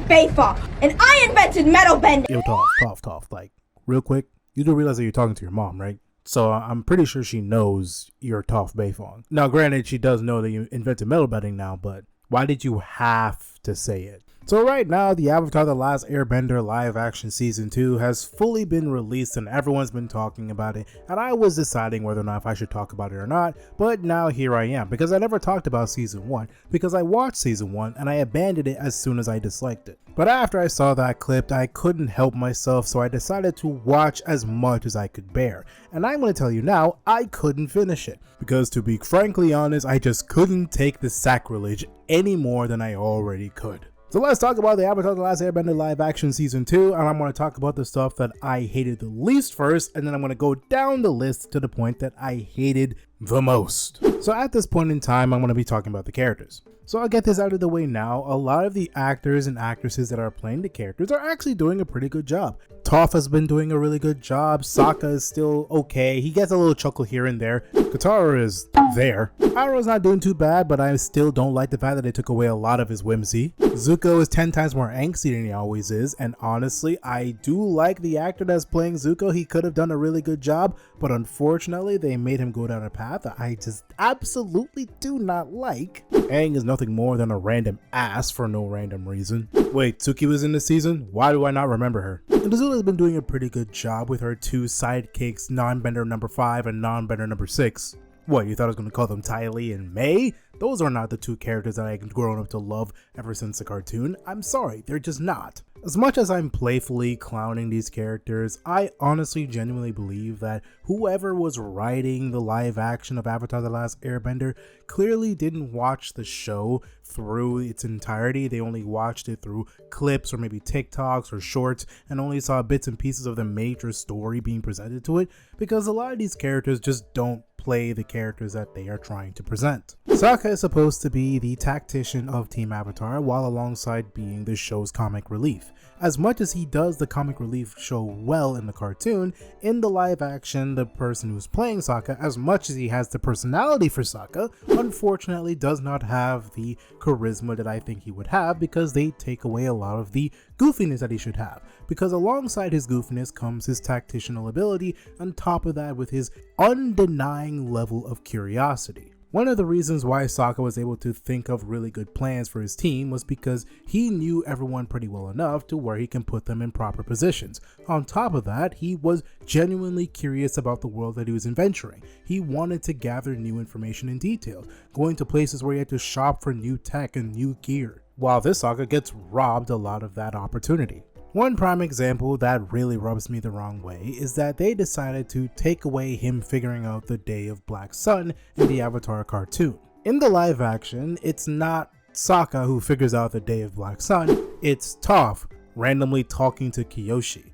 Bayfall, and I invented metal bending. Yo, Toph, like, real quick, you do realize that you're talking to your mom, right? So I'm pretty sure she knows you're Toph Bayfall. Now, granted, she does know that you invented metal bending now, but why did you have to say it? So right now, the Avatar The Last Airbender live action season 2 has fully been released and everyone's been talking about it, and I was deciding whether or not if I should talk about it or not, but now here I am, because I never talked about season 1, because I watched season 1 and I abandoned it as soon as I disliked it. But after I saw that clip, I couldn't help myself, so I decided to watch as much as I could bear. And I'm going to tell you now, I couldn't finish it, because to be frankly honest, I just couldn't take the sacrilege any more than I already could. So let's talk about the Avatar The Last Airbender live action season 2, and I'm going to talk about the stuff that I hated the least first, and then I'm going to go down the list to the point that I hated the most. So at this point in time, I'm going to be talking about the characters. So I'll get this out of the way now. A lot of the actors and actresses that are playing the characters are actually doing a pretty good job. Toph has been doing a really good job. Sokka is still okay. He gets a little chuckle here and there. Katara is there. Iroh's not doing too bad, but I still don't like the fact that they took away a lot of his whimsy. Zuko is 10 times more angsty than he always is, and honestly, I do like the actor that's playing Zuko. He could have done a really good job, but unfortunately, they made him go down a path that I just absolutely do not like. Aang is nothing more than a random ass for no random reason. Wait, Suki was in this season? Why do I not remember her? And Azula has been doing a pretty good job with her two sidekicks, non-bender number 5 and non-bender number 6. What, you thought I was going to call them Ty Lee and May? Those are not the two characters that I've grown up to love ever since the cartoon. I'm sorry, they're just not. As much as I'm playfully clowning these characters, I honestly genuinely believe that whoever was writing the live action of Avatar The Last Airbender clearly didn't watch the show through its entirety. They only watched it through clips or maybe TikToks or shorts and only saw bits and pieces of the major story being presented to it, because a lot of these characters just don't play the characters that they are trying to present. Sokka is supposed to be the tactician of Team Avatar while alongside being the show's comic relief. As much as he does the comic relief show well in the cartoon, in the live action, the person who's playing Sokka, as much as he has the personality for Sokka, unfortunately does not have the charisma that I think he would have, because they take away a lot of the goofiness that he should have. Because alongside his goofiness comes his tactitional ability, on top of that with his undenying level of curiosity. One of the reasons why Sokka was able to think of really good plans for his team was because he knew everyone pretty well enough to where he can put them in proper positions. On top of that, he was genuinely curious about the world that he was adventuring. He wanted to gather new information and details, going to places where he had to shop for new tech and new gear, while this Sokka gets robbed a lot of that opportunity. One prime example that really rubs me the wrong way is that they decided to take away him figuring out the day of Black Sun in the Avatar cartoon. In the live action, it's not Sokka who figures out the day of Black Sun, it's Toph randomly talking to Kyoshi.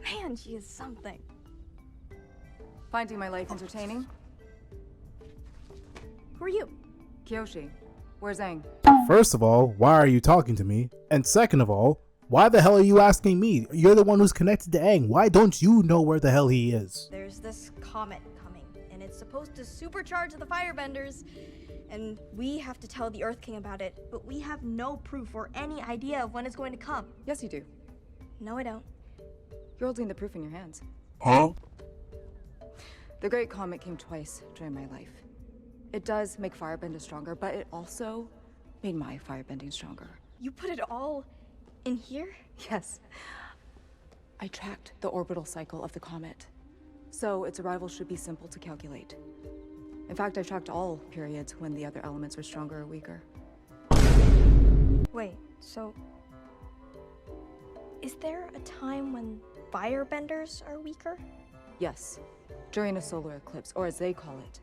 Man, she is something. Finding my life entertaining? Who are you? Kyoshi. Where's Aang? First of all, why are you talking to me? And second of all, why the hell are you asking me? You're the one who's connected to Aang. Why don't you know where the hell he is? There's this comet coming, and it's supposed to supercharge the firebenders, and we have to tell the Earth King about it, but we have no proof or any idea of when it's going to come. Yes, you do. No, I don't. You're holding the proof in your hands. Huh? The Great Comet came twice during my life. It does make firebending stronger, but it also made my firebending stronger. You put it all in here? Yes. I tracked the orbital cycle of the comet, so its arrival should be simple to calculate. In fact, I tracked all periods when the other elements were stronger or weaker. Wait, so is there a time when firebenders are weaker? Yes, during a solar eclipse, or as they call it,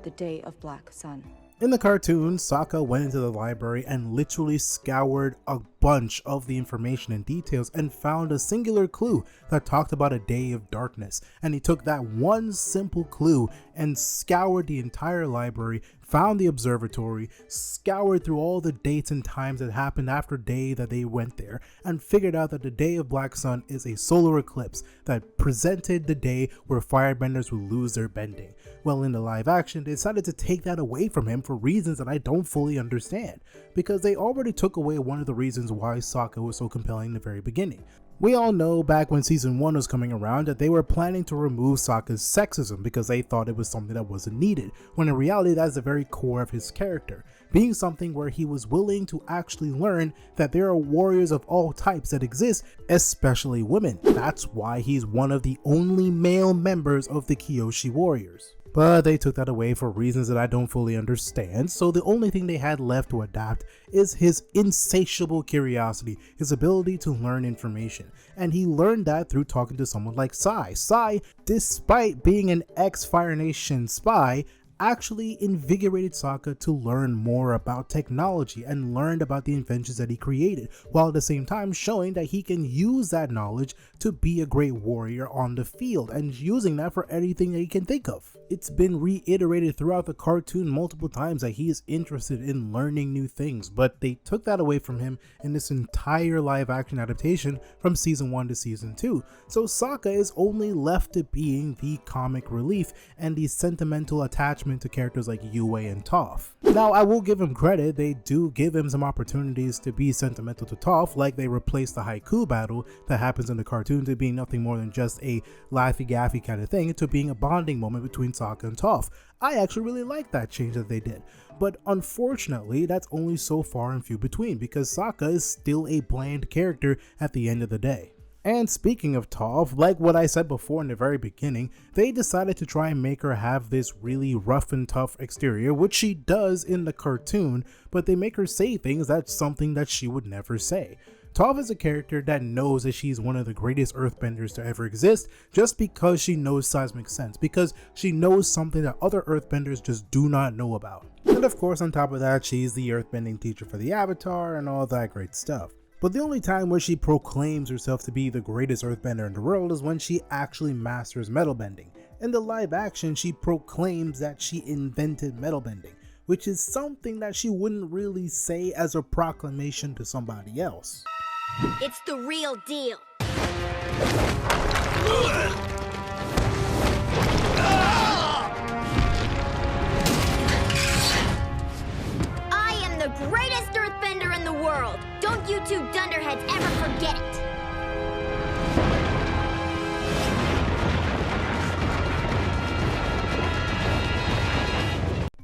the day of Black Sun. In the cartoon, Sokka went into the library and literally scoured a bunch of the information and details and found a singular clue that talked about a day of darkness. And he took that one simple clue and scoured the entire library, found the observatory, scoured through all the dates and times that happened after day that they went there, and figured out that the day of Black Sun is a solar eclipse that presented the day where firebenders would lose their bending. Well, in the live action, they decided to take that away from him for reasons that I don't fully understand, because they already took away one of the reasons why Sokka was so compelling in the very beginning. We all know back when season 1 was coming around that they were planning to remove Sokka's sexism because they thought it was something that wasn't needed, when in reality that's the very core of his character, being something where he was willing to actually learn that there are warriors of all types that exist, especially women. That's why he's one of the only male members of the Kyoshi warriors. But they took that away for reasons that I don't fully understand, so the only thing they had left to adapt is his insatiable curiosity, his ability to learn information, and he learned that through talking to someone like Sai. Sai, despite being an ex-Fire Nation spy, actually invigorated Sokka to learn more about technology and learned about the inventions that he created, while at the same time showing that he can use that knowledge to be a great warrior on the field and using that for anything that he can think of. It's been reiterated throughout the cartoon multiple times that he is interested in learning new things, but they took that away from him in this entire live action adaptation from season 1 to season 2. So Sokka is only left to being the comic relief and the sentimental attachment to characters like Yue and Toph. Now, I will give him credit, they do give him some opportunities to be sentimental to Toph, like they replaced the haiku battle that happens in the cartoon to being nothing more than just a laffy-gaffy kind of thing to being a bonding moment between Sokka and Toph. I actually really like that change that they did, but unfortunately that's only so far and few between because Sokka is still a bland character at the end of the day. And speaking of Toph, like what I said before in the very beginning, they decided to try and make her have this really rough and tough exterior, which she does in the cartoon, but they make her say things that's something that she would never say. Toph is a character that knows that she's one of the greatest earthbenders to ever exist just because she knows seismic sense, because she knows something that other earthbenders just do not know about. And of course, on top of that, she's the earthbending teacher for the Avatar and all that great stuff. But the only time where she proclaims herself to be the greatest earthbender in the world is when she actually masters metal bending. In the live action, she proclaims that she invented metal bending, which is something that she wouldn't really say as a proclamation to somebody else. It's the real deal. I am the greatest earthbender in the world. Don't you two dunderheads ever forget it.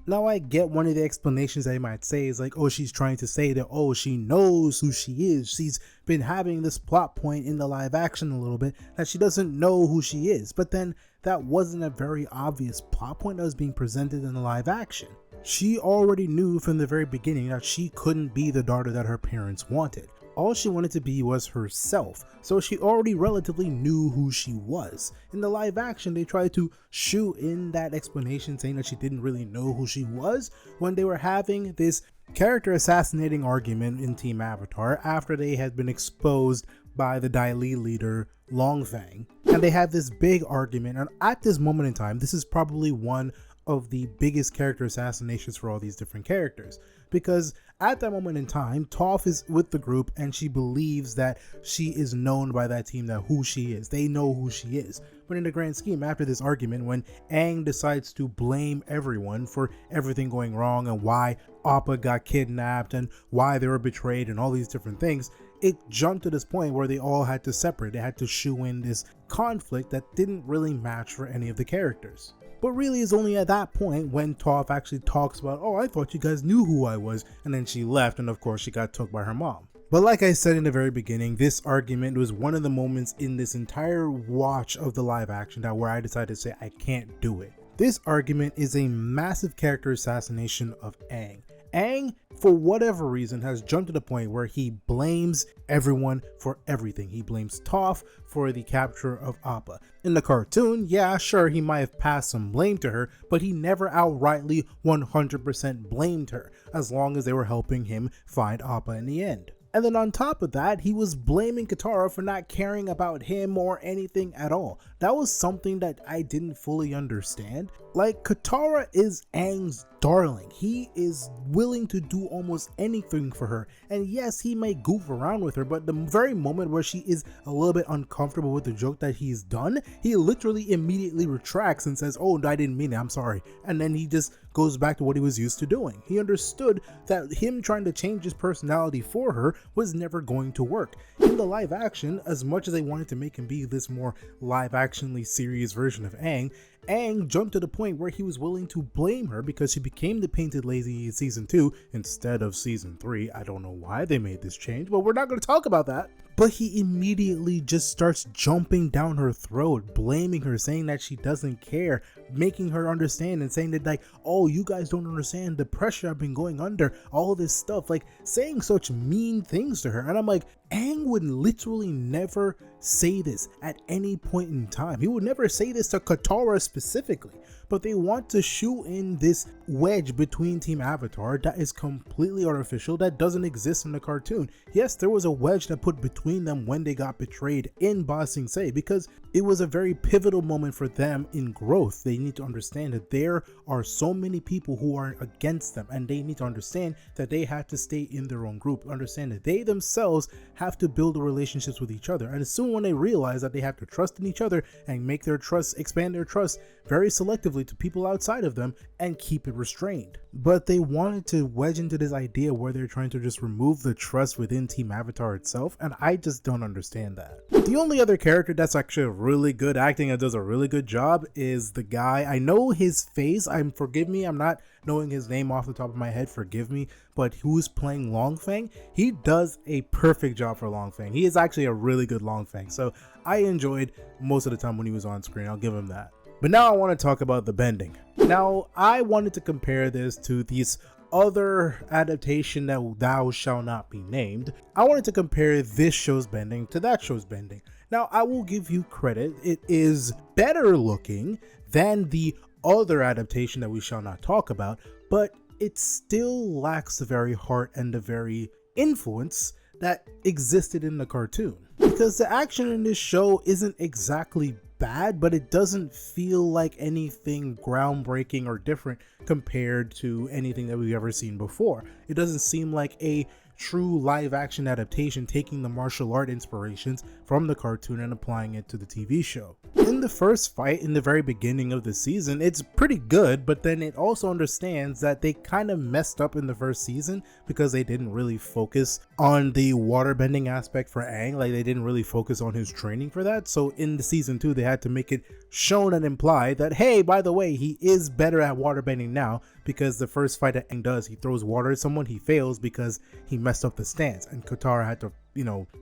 Now I get one of the explanations that you might say is like, oh, she's trying to say that, oh, she knows who she is. She's been having this plot point in the live action a little bit that she doesn't know who she is. But then that wasn't a very obvious plot point that was being presented in the live action. She already knew from the very beginning that she couldn't be the daughter that her parents wanted. All she wanted to be was herself, so she already relatively knew who she was. In the live action, they tried to shoe in that explanation saying that she didn't really know who she was when they were having this character assassinating argument in Team Avatar after they had been exposed by the Dai Li leader Longfang. And they had this big argument, and at this moment in time, this is probably one of the biggest character assassinations for all these different characters, because at that moment in time, Toph is with the group and she believes that she is known by that team, that who she is, they know who she is. But in the grand scheme, after this argument, when Aang decides to blame everyone for everything going wrong and why Appa got kidnapped and why they were betrayed and all these different things, it jumped to this point where they all had to separate. They had to shoe in this conflict that didn't really match for any of the characters. But really, it's only at that point when Toph actually talks about, oh, I thought you guys knew who I was, and then she left, and of course she got took by her mom. But like I said in the very beginning, this argument was one of the moments in this entire watch of the live action that where I decided to say I can't do it. This argument is a massive character assassination of Aang. Aang, for whatever reason, has jumped to the point where he blames everyone for everything. He blames Toph for the capture of Appa. In the cartoon, yeah, sure, he might have passed some blame to her, but he never outrightly 100% blamed her, as long as they were helping him find Appa in the end. And then on top of that, he was blaming Katara for not caring about him or anything at all. That was something that I didn't fully understand. Like, Katara is Aang's darling. He is willing to do almost anything for her. And yes, he may goof around with her, but the very moment where she is a little bit uncomfortable with the joke that he's done, he literally immediately retracts and says, "Oh, I didn't mean it, I'm sorry." And then he just goes back to what he was used to doing. He understood that him trying to change his personality for her was never going to work. In the live action, as much as they wanted to make him be this more live actionly serious version of Aang jumped to the point where he was willing to blame her because she became the painted lady in season 2 instead of season 3. I don't know why they made this change, but we're not going to talk about that. But he immediately just starts jumping down her throat, blaming her, saying that she doesn't care, making her understand and saying that, like, "Oh, you guys don't understand the pressure I've been going under," all this stuff, like saying such mean things to her. And I'm like, Aang would literally never say this at any point in time. He would never say this to Katara specifically. But they want to shoe in this wedge between Team Avatar that is completely artificial, that doesn't exist in the cartoon. Yes, there was a wedge that put between them when they got betrayed in Ba Sing Se, because it was a very pivotal moment for them in growth. They need to understand that there are so many people who are against them, and they need to understand that they have to stay in their own group, understand that they themselves have to build the relationships with each other. And as soon when they realize that they have to trust in each other and make their trust, expand their trust very selectively to people outside of them and keep it restrained. But they wanted to wedge into this idea where they're trying to just remove the trust within Team Avatar itself, and I just don't understand that. The only other character that's actually really good acting and does a really good job is the guy. I know his face, forgive me, I'm not knowing his name off the top of my head, forgive me, but who's playing Longfang? He does a perfect job for Longfang. He is actually a really good Longfang, so I enjoyed most of the time when he was on screen, I'll give him that. But now I want to talk about the bending. Now, I wanted to compare this to these other adaptation that thou shall not be named. I wanted to compare this show's bending to that show's bending. Now, I will give you credit. It is better looking than the other adaptation that we shall not talk about, but it still lacks the very heart and the very influence that existed in the cartoon. Because the action in this show isn't exactly bad, but it doesn't feel like anything groundbreaking or different compared to anything that we've ever seen before. It doesn't seem like a true live action adaptation taking the martial art inspirations from the cartoon and applying it to the TV show. In the first fight in the very beginning of the season, it's pretty good, but then it also understands that they kind of messed up in the first season because they didn't really focus on the waterbending aspect for Aang. Like, they didn't really focus on his training for that. So in the season 2, they had to make it shown and implied that, hey, by the way, he is better at waterbending now, because the first fight that Aang does, he throws water at someone, he fails because he messed up the stance, and Katara had to,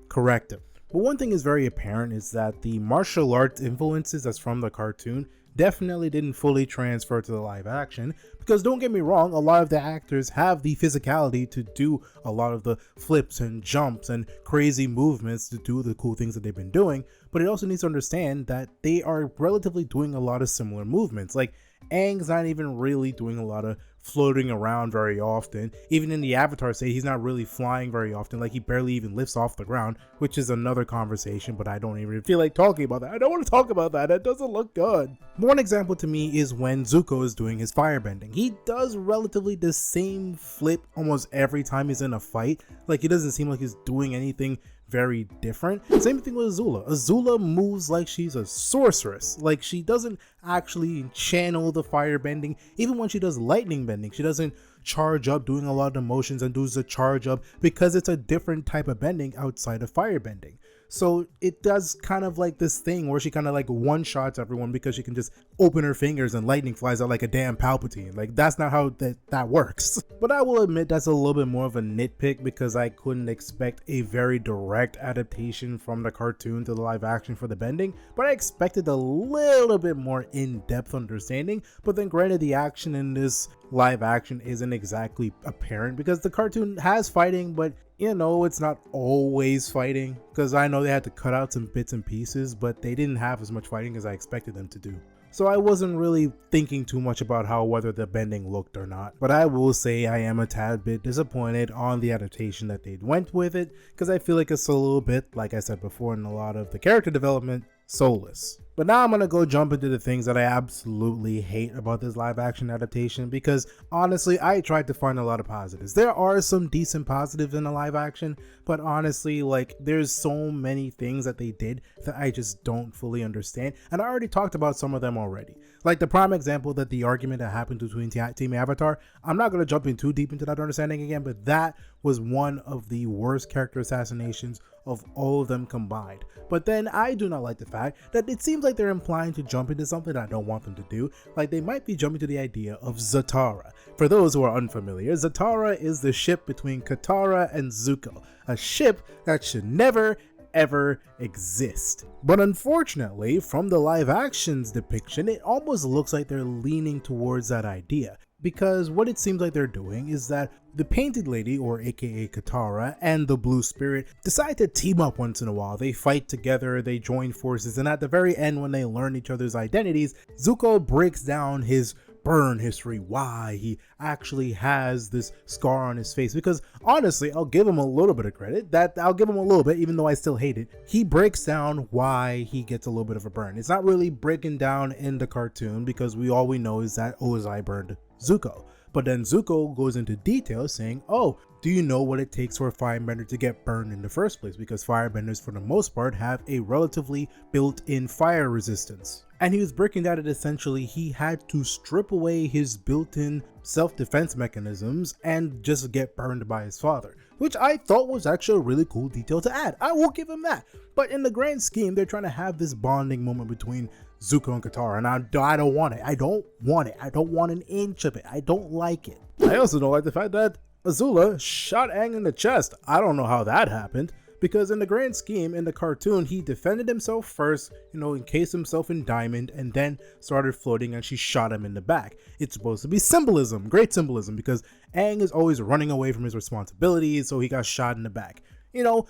correct him. But one thing is very apparent is that the martial arts influences that's from the cartoon definitely didn't fully transfer to the live action, because don't get me wrong, a lot of the actors have the physicality to do a lot of the flips and jumps and crazy movements to do the cool things that they've been doing, but it also needs to understand that they are relatively doing a lot of similar movements. Like, Aang's not even really doing a lot of floating around very often. Even in the Avatar state, he's not really flying very often. Like, he barely even lifts off the ground, which is another conversation, but I don't even feel like talking about that. I don't want to talk about that. It doesn't look good. One example to me is when Zuko is doing his firebending. He does relatively the same flip almost every time he's in a fight. Like, he doesn't seem like he's doing anything very different. Same thing with Azula. Azula moves like she's a sorceress. Like, she doesn't actually channel the fire bending. Even when she does lightning bending, she doesn't charge up doing a lot of motions and does the charge up, because it's a different type of bending outside of fire bending. So it does kind of like this thing where she kind of like one-shots everyone because she can just open her fingers and lightning flies out like a damn Palpatine. Like, that's not how that works. But I will admit that's a little bit more of a nitpick, because I couldn't expect a very direct adaptation from the cartoon to the live action for the bending, but I expected a little bit more in-depth understanding. But then granted, the action in this live action isn't exactly apparent, because the cartoon has fighting, but it's not always fighting, because I know they had to cut out some bits and pieces, but they didn't have as much fighting as I expected them to do. so I wasn't really thinking too much about how whether the bending looked or not. But I will say I am a tad bit disappointed on the adaptation that they went with it, because I feel like it's a little bit, like I said before in a lot of the character development, soulless. But now I'm gonna go jump into the things that I absolutely hate about this live action adaptation, because honestly I tried to find a lot of positives. There are some decent positives in the live action, but honestly, like, there's so many things that they did that I just don't fully understand, and I already talked about some of them already. Like the prime example, that the argument that happened between Team Avatar, I'm not gonna jump in too deep into that understanding again, but that was one of the worst character assassinations of all of them combined. But then I do not like the fact that it seems like they're implying to jump into something I don't want them to do. Like they might be jumping to the idea of Zatara. For those who are unfamiliar, Zatara is the ship between Katara and Zuko, a ship that should never ever exist. But unfortunately, from the live action's depiction, it almost looks like they're leaning towards that idea. Because what it seems like they're doing is that the Painted Lady, or aka Katara, and the Blue Spirit decide to team up once in a while. They fight together, they join forces, and at the very end, when they learn each other's identities, Zuko breaks down his burn history, why he actually has this scar on his face. Because honestly, I'll give him a little bit of credit, I'll give him a little bit, even though I still hate it. He breaks down why he gets a little bit of a burn. It's not really breaking down in the cartoon, because all we know is that Ozai burned Zuko. But then Zuko goes into detail saying, oh, do you know what it takes for a firebender to get burned in the first place? Because firebenders for the most part have a relatively built-in fire resistance. And he was breaking down that essentially he had to strip away his built-in self-defense mechanisms and just get burned by his father, which I thought was actually a really cool detail to add. I will give him that. But in the grand scheme, they're trying to have this bonding moment between Zuko and Katara, and I don't want it. I don't want it. I don't want an inch of it. I don't like it. I also don't like the fact that Azula shot Aang in the chest. I don't know how that happened, because in the grand scheme, in the cartoon, he defended himself first, encased himself in diamond, and then started floating, and she shot him in the back. It's supposed to be symbolism, great symbolism, because Aang is always running away from his responsibilities, so he got shot in the back.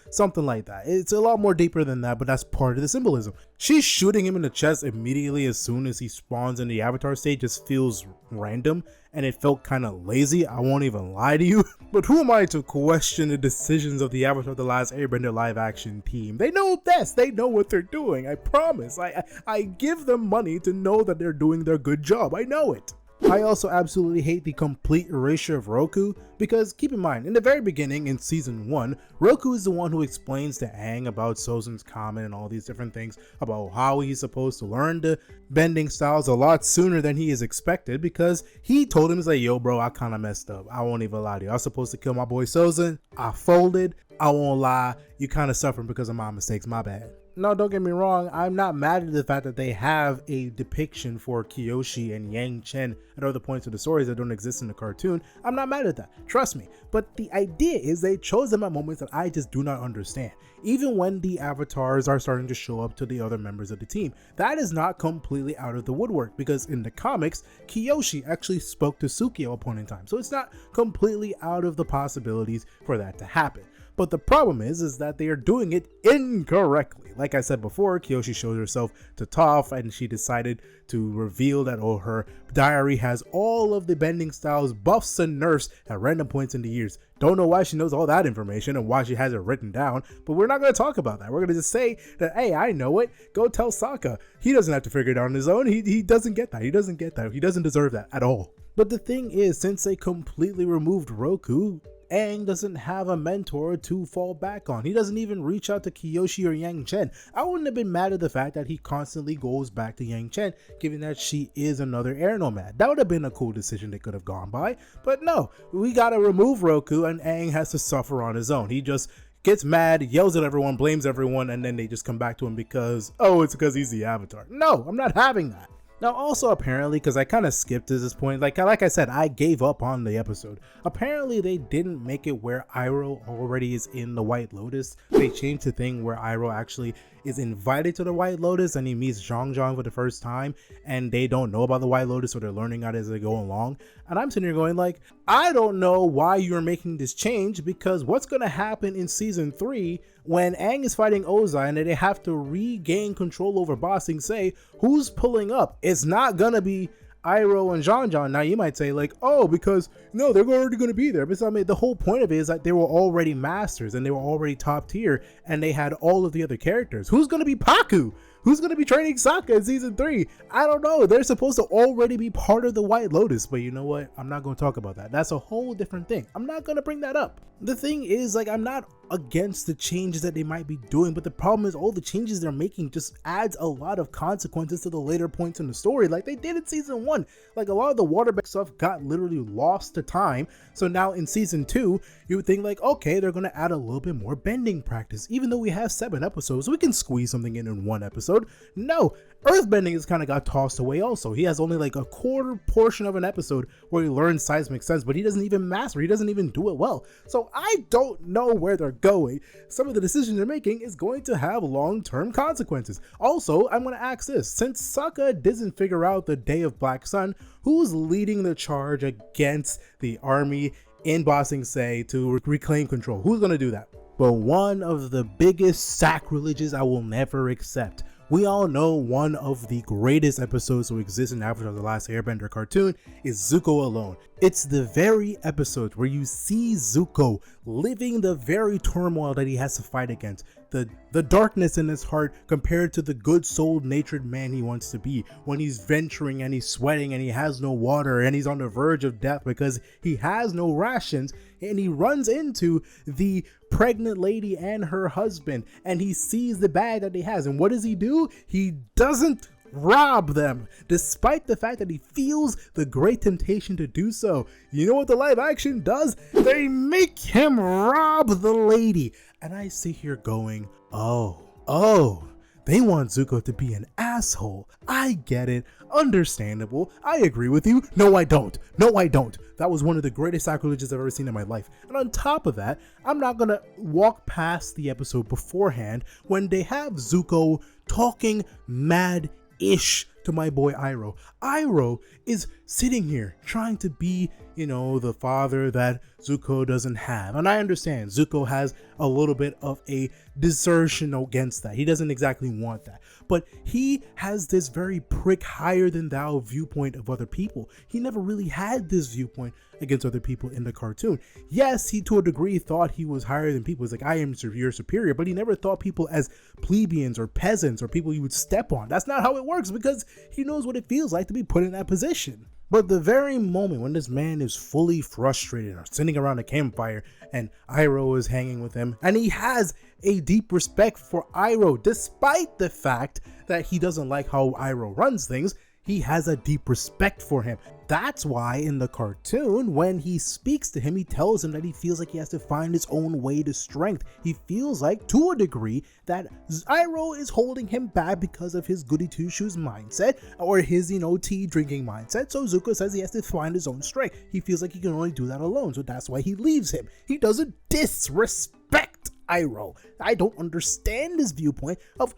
Something like that. It's a lot more deeper than that, but that's part of the symbolism. She's shooting him in the chest immediately as soon as he spawns in the Avatar state just feels random, and it felt kind of lazy, I won't even lie to you. But who am I to question the decisions of the Avatar The Last Airbender live action team? They know best, they know what they're doing, I promise. I give them money to know that they're doing their good job, I know it. I also absolutely hate the complete erasure of Roku, because keep in mind, in the very beginning in season 1, Roku is the one who explains to Aang about Sozin's comet and all these different things about how he's supposed to learn the bending styles a lot sooner than he is expected, because he told him, he's like, yo bro, I kind of messed up. I won't even lie to you. I was supposed to kill my boy Sozin. I folded. I won't lie. You kind of suffering because of my mistakes. My bad. No, don't get me wrong, I'm not mad at the fact that they have a depiction for Kyoshi and Yang Chen at other points of the stories that don't exist in the cartoon. I'm not mad at that, trust me. But the idea is they chose them at moments that I just do not understand. Even when the avatars are starting to show up to the other members of the team, that is not completely out of the woodwork, because in the comics, Kyoshi actually spoke to Suki at a point in time. So it's not completely out of the possibilities for that to happen. But the problem is that they are doing it incorrectly. Like I said before, Kyoshi showed herself to Toph, and she decided to reveal that her diary has all of the bending styles, buffs, and nerfs at random points in the years. Don't know why she knows all that information and why she has it written down, but we're not going to talk about that. We're going to just say that, hey, I know it. Go tell Sokka. He doesn't have to figure it out on his own. He doesn't get that. He doesn't get that. He doesn't deserve that at all. But the thing is, since they completely removed Roku, Aang doesn't have a mentor to fall back on. He doesn't even reach out to Kyoshi or Yang Chen. I wouldn't have been mad at the fact that he constantly goes back to Yang Chen, given that she is another air nomad. That would have been a cool decision they could have gone by. But no, we gotta remove Roku, and Aang has to suffer on his own. He just gets mad, yells at everyone, blames everyone, and then they just come back to him because, oh, it's because he's the Avatar. No, I'm not having that. Now also apparently, because I kind of skipped to this point, like I said, I gave up on the episode. Apparently they didn't make it where Iroh already is in the White Lotus. They changed the thing where Iroh actually is invited to the White Lotus and he meets Zhang Zhang for the first time, and they don't know about the White Lotus, so they're learning out as they go along. And I'm sitting here going like, I don't know why you're making this change, because what's going to happen in season 3 when Aang is fighting Ozai and they have to regain control over Ba Sing Se, who's pulling up? It's not gonna be Iroh and Jean Jean. Now you might say like, oh, because no, they're already going to be there. But I mean, the whole point of it is that they were already masters and they were already top tier and they had all of the other characters. Who's going to be Pakku? Who's going to be training Sokka in season 3? I don't know. They're supposed to already be part of the White Lotus, but you know what? I'm not going to talk about that. That's a whole different thing. I'm not going to bring that up. The thing is, like, I'm not against the changes that they might be doing, but the problem is all the changes they're making just adds a lot of consequences to the later points in the story, like they did in season 1. Like, a lot of the waterbed stuff got literally lost to time, so now in season 2 you would think like, okay, they're gonna add a little bit more bending practice. Even though we have 7 episodes, we can squeeze something in 1 episode. No, earthbending has kind of got tossed away also. He has only like a quarter portion of an episode where he learns seismic sense, but he doesn't even master, he doesn't even do it well. So I don't know where they're going. Some of the decisions they're making is going to have long-term consequences. Also, I'm going to ask this, since Sokka doesn't figure out the Day of Black Sun, who's leading the charge against the army in Ba Sing Se to reclaim control? Who's going to do that? But one of the biggest sacrileges I will never accept. We all know one of the greatest episodes to exist in Avatar: The Last Airbender cartoon is Zuko alone. It's the very episode where you see Zuko living the very turmoil that he has to fight against. The darkness in his heart compared to the good souled natured man he wants to be, when he's venturing and he's sweating and he has no water and he's on the verge of death because he has no rations, and he runs into the pregnant lady and her husband and he sees the bag that he has, and what does he do? He doesn't rob them, despite the fact that he feels the great temptation to do so. You know what the live action does? They make him rob the lady. And I sit here going, oh, they want Zuko to be an asshole. I get it, understandable, I agree with you. No, I don't. That was one of the greatest sacrileges I've ever seen in my life. And on top of that, I'm not gonna walk past the episode beforehand when they have Zuko talking mad-ish to my boy Iroh. Iroh is sitting here trying to be, you know, the father that Zuko doesn't have. And I understand Zuko has a little bit of a desertion against that. He doesn't exactly want that. But he has this very prick higher than thou viewpoint of other people. He never really had this viewpoint against other people in the cartoon. Yes, he to a degree thought he was higher than people. He's like, I am your superior, but he never thought people as plebeians or peasants or people he would step on. That's not how it works, because he knows what it feels like to be put in that position. But the very moment when this man is fully frustrated or sitting around a campfire and Iroh is hanging with him, and he has a deep respect for Iroh despite the fact that he doesn't like how Iroh runs things, he has a deep respect for him. That's why in the cartoon, when he speaks to him, he tells him that he feels like he has to find his own way to strength. He feels like, to a degree, that Iroh is holding him back because of his goody two-shoes mindset, or his, tea drinking mindset. So Zuko says he has to find his own strength. He feels like he can only do that alone, so that's why he leaves him. He doesn't disrespect Iroh. I don't understand his viewpoint of,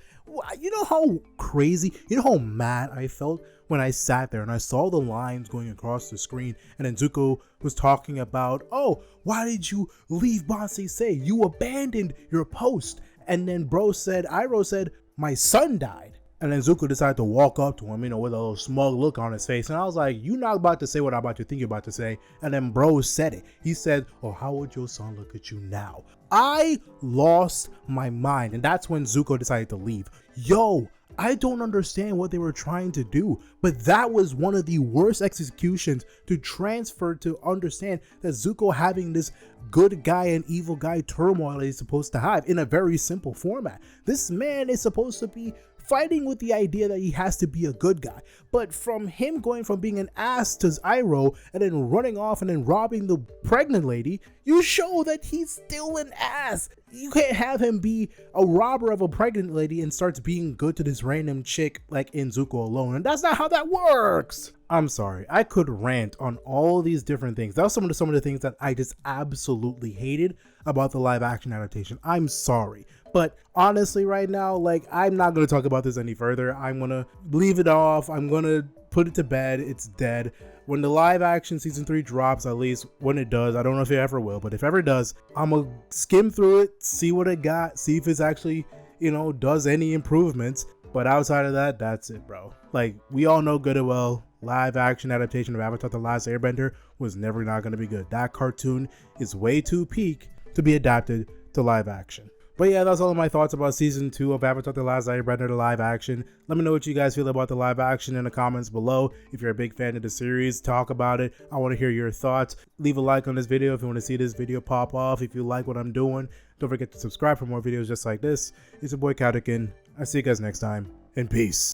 you know how crazy, you know how mad I felt when I sat there and I saw the lines going across the screen, and then Zuko was talking about, oh, why did you leave Ba Sing Se? You abandoned your post. And then Iroh said, my son died. And then Zuko decided to walk up to him, with a little smug look on his face. And I was like, you're not about to say what I'm about to think you're about to say. And then bro said it. He said, oh, how would your son look at you now? I lost my mind. And that's when Zuko decided to leave. Yo, I don't understand what they were trying to do, but that was one of the worst executions to transfer to understand that Zuko having this good guy and evil guy turmoil that he's supposed to have in a very simple format. This man is supposed to be fighting with the idea that he has to be a good guy, but from him going from being an ass to Iroh and then running off and then robbing the pregnant lady, you show that he's still an ass. You can't have him be a robber of a pregnant lady and starts being good to this random chick like in Zuko alone, and that's not how that works. I'm sorry, I could rant on all these different things. That was some of the things that I just absolutely hated about the live action adaptation. I'm sorry, but honestly right now, I'm not going to talk about this any further. I'm going to leave it off. I'm going to put it to bed. It's dead. when the live action season 3 drops, at least when it does, I don't know if it ever will, but if ever does, I'm gonna skim through it, see what it got, see if it's actually, you know, does any improvements. But outside of that, that's it, bro. Like, we all know good and well, live action adaptation of Avatar The Last Airbender was never not gonna be good. That cartoon is way too peak to be adapted to live action. But yeah, that's all of my thoughts about season 2 of Avatar The Last Airbender, the live action. Let me know what you guys feel about the live action in the comments below. If you're a big fan of the series, talk about it. I want to hear your thoughts. Leave a like on this video if you want to see this video pop off. If you like what I'm doing, don't forget to subscribe for more videos just like this. It's your boy Kadukun. I'll see you guys next time, and peace.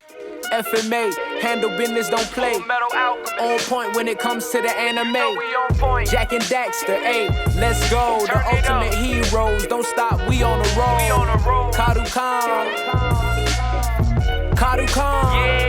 FMA, handle business, don't play. On point when it comes to the anime. Jack and Daxter, ayy, let's go. The ultimate heroes, don't stop, we on the road. Kadukun, Kadukun.